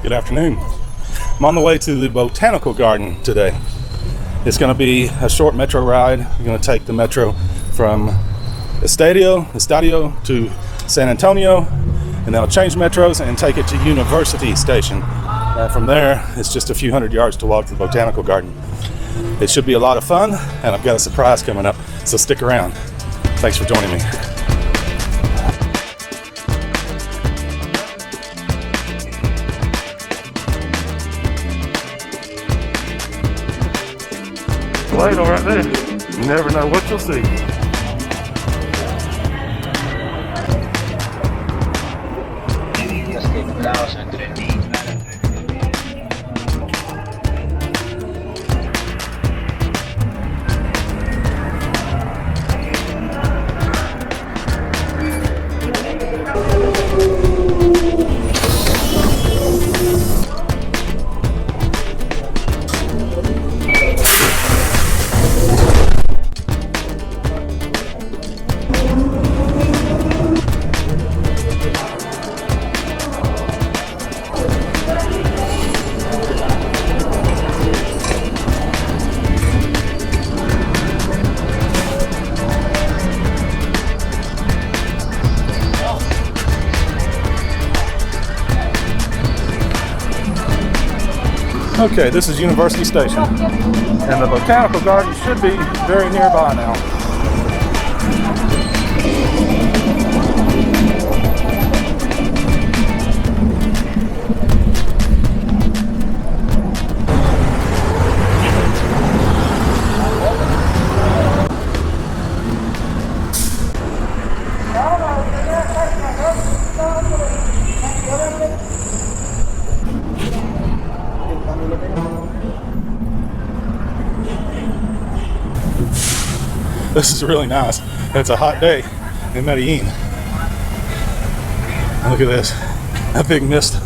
Good afternoon. I'm on the way to the Botanical Garden today. It's going to be a short metro ride. I'm going to take the metro from Estadio to San Antonio, and then I'll change metros and take it to University Station. And from there, it's just a few hundred yards to walk to the Botanical Garden. It should be a lot of fun, and I've got a surprise coming up, so stick around. Thanks for joining me. Light right there. You never know what you'll see. Okay, this is University Station, and the Botanical Garden should be very nearby now. This is really nice. It's a hot day in Medellin. Look at this, a big mist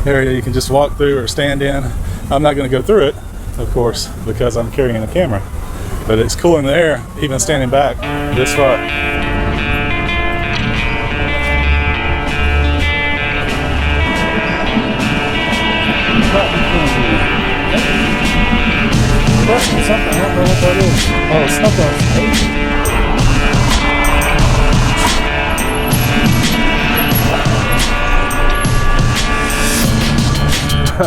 area you can just walk through or stand in. I'm not going to go through it, of course, because I'm carrying a camera, but it's cool in the air, even standing back this far. Something, I don't know what that is. Oh, it's something.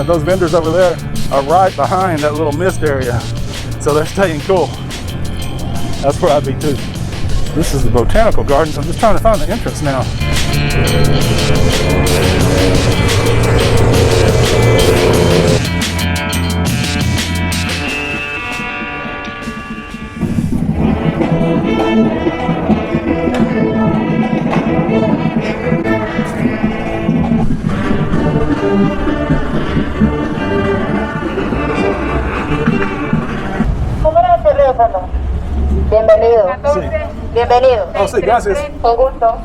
Those vendors over there are right behind that little mist area, so they're staying cool. That's where I'd be too. This is the Botanical Gardens. I'm just trying to find the entrance now. Bienvenido. Sí. Bienvenido. Oh, sí, gracias. Con gusto.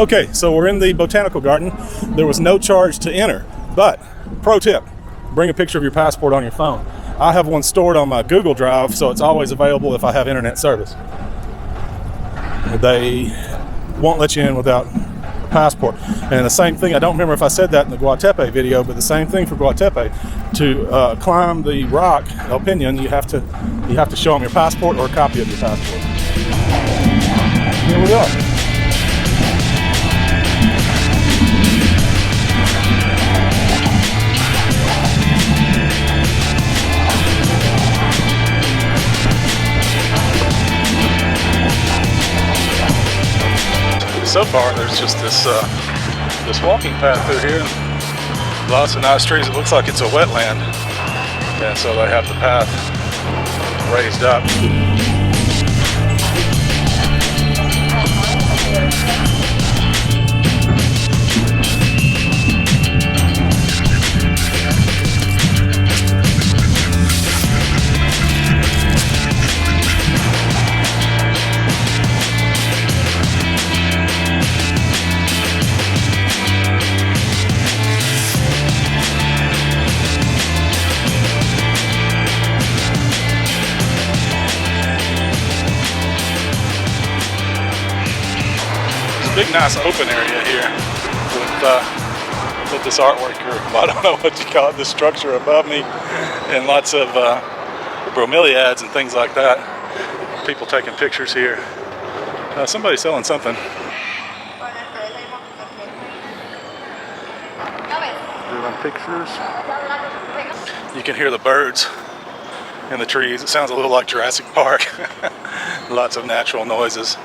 Okay, so we're in the Botanical Garden. There was no charge to enter, but pro tip, bring a picture of your passport on your phone. I have one stored on my Google Drive, so it's always available if I have internet service. They won't let you in without a passport. And the same thing, I don't remember if I said that in the Guatepe video, but the same thing for Guatepe. To climb the rock, El Piñon, you have to show them your passport or a copy of your passport. Here we are. So far, there's just this walking path through here. Lots of nice trees. It looks like it's a wetland, and so they have the path raised up. Big nice open area here with with this artwork, or I don't know what you call it, this structure above me, and lots of bromeliads and things like that. People taking pictures here. Somebody's selling something. Doing pictures. You can hear the birds in the trees. It sounds a little like Jurassic Park. Lots of natural noises.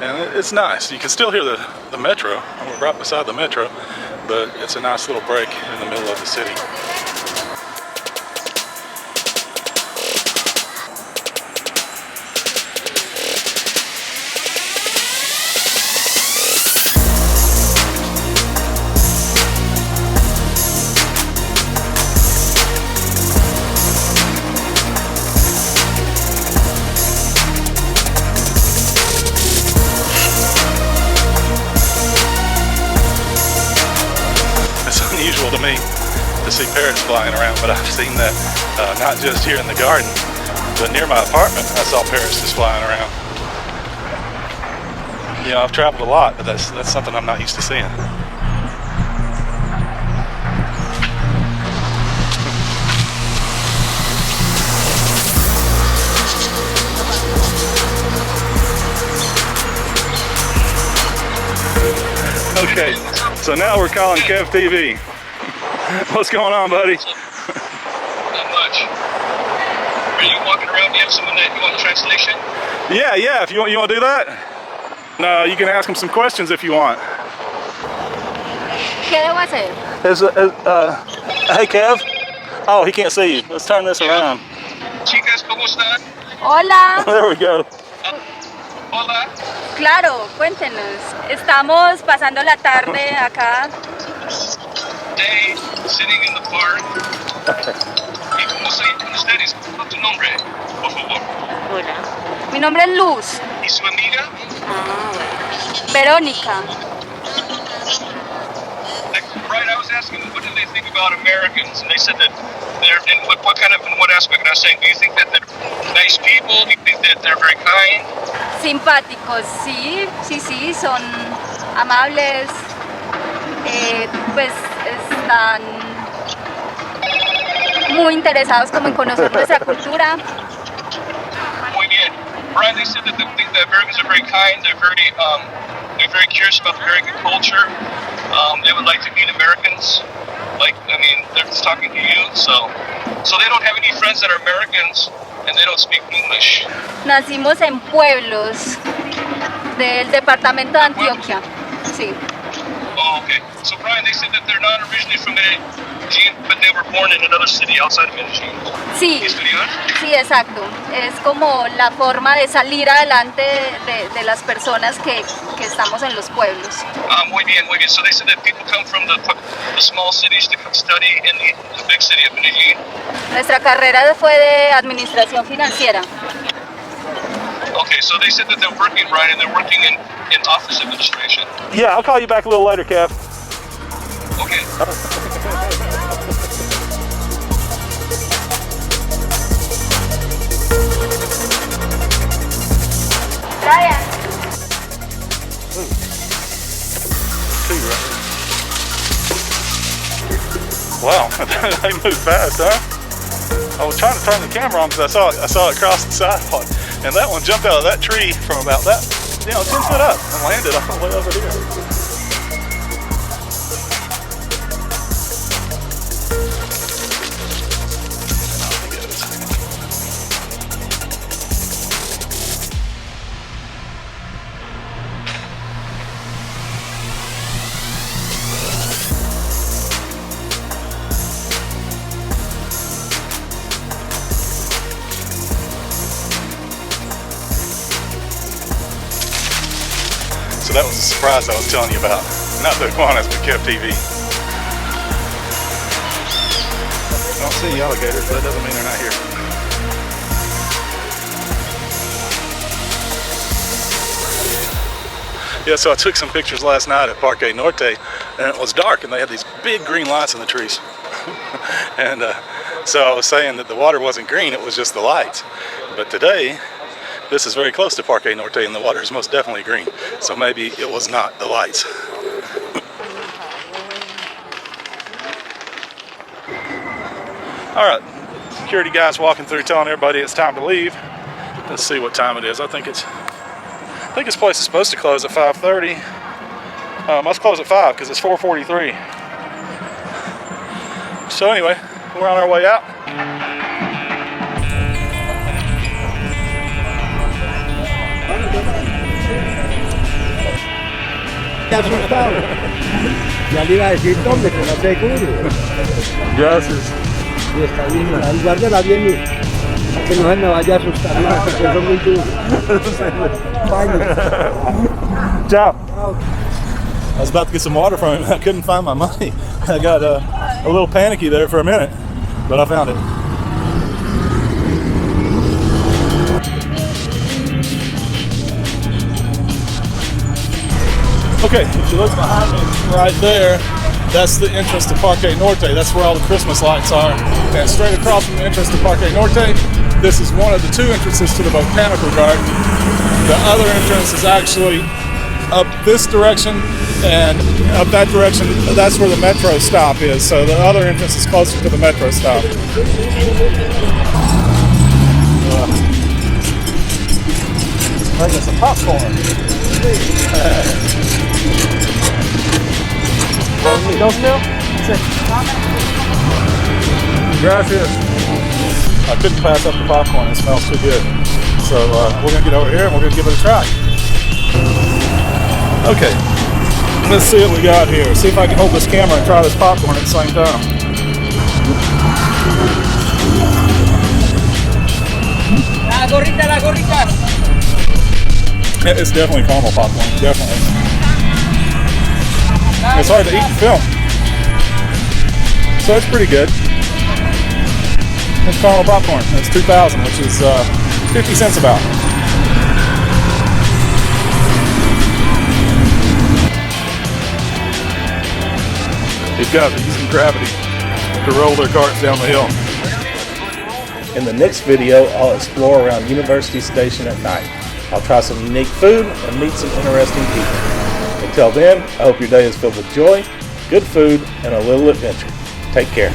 And it's nice. You can still hear the metro. We're right beside the metro, but it's a nice little break in the middle of the city. To me to see parrots flying around, but I've seen that not just here in the garden, but near my apartment. I saw parrots just flying around. You know, I've traveled a lot, but that's something I'm not used to seeing. Okay, so now we're calling KevTv. What's going on, buddy? Not much. Are you walking around? Do you have someone that you want translation? Yeah. If you want to do that? No, you can ask him some questions if you want. ¿Qué debo hacer? Hey, Kev. Oh, he can't see you. Let's turn this around. Chicas, ¿cómo están? Hola. There we go. Hola. Claro, cuéntenos. Estamos pasando la tarde acá. Day, sitting in the park. ¿Y cómo se llaman ustedes? ¿Cuál es tu nombre? Por favor. Hola. Mi nombre es Luz. ¿Y su amiga? Verónica. Right, I was asking, what do they think about Americans? And they said that they're, in what kind of, in what aspect? And I was saying, do you think that they're nice people? Do you think that they're very kind? Simpáticos, sí, son amables. Pues están muy interesados como en conocer nuestra cultura. Muy bien. Brian, they said that they think that Americans are very kind. They're very curious about the American culture. They would like to meet Americans. They're just talking to you. So they don't have any friends that are Americans, and they don't speak English. Nacimos en pueblos del departamento de Antioquia. Sí. Oh, okay. So Brian, they said that they're not originally from Medellín, but they were born in another city outside of Medellín. Sí, sí, exacto. Es como la forma de salir adelante de las personas que estamos en los pueblos. Muy bien, muy bien. So they said that people come from the small cities to come study in the big city of Medellín. Nuestra carrera fue de administración financiera. Okay, so they said that they're working, Brian, and they're working in office administration. Yeah, I'll call you back a little later, Kev. Okay. Brian. Wow, they move fast, huh? I was trying to turn the camera on because I saw it cross the sidewalk, and that one jumped out of that tree from about 10 foot up and landed all the way over here. So that was a surprise I was telling you about. Not the iguanas, but KevTv. I don't see alligators, but that doesn't mean they're not here. Yeah, so I took some pictures last night at Parque Norte, and it was dark, and they had these big green lights in the trees. And so I was saying that the water wasn't green, it was just the lights. But today, this is very close to Parque Norte, and the water is most definitely green. So maybe it was not the lights. All right, security guys walking through telling everybody it's time to leave. Let's see what time it is. I think this place is supposed to close at 5:30. Must close at 5 because it's 4:43. So anyway, we're on our way out. Asustado. Ya le iba a decir dónde, que no seguro. Gracias. Y está bien, ahí guárdala bien, que no se me vaya a asustar, porque eso es muy duro. Ciao. I was about to get some water from him. I couldn't find my money. I got a little panicky there for a minute, but I found it. Okay, if you look behind me right there, that's the entrance to Parque Norte. That's where all the Christmas lights are. And straight across from the entrance to Parque Norte, this is one of the two entrances to the Botanical Garden. The other entrance is actually up this direction, and up that direction, that's where the metro stop is. So the other entrance is closer to the metro stop. I got some popcorn. Don't smell? Gracias. I couldn't pass up the popcorn. It smells too good. So we're gonna get over here and we're gonna give it a try. Okay, let's see what we got here. See if I can hold this camera and try this popcorn at the same time. La gorrita. It's definitely caramel popcorn, definitely. It's hard to eat and film, so it's pretty good. It's caramel popcorn. It's 2,000, which is 50 cents about. They've got using gravity to roll their carts down the hill. In the next video, I'll explore around University Station at night. I'll try some unique food and meet some interesting people. Until then, I hope your day is filled with joy, good food, and a little adventure. Take care.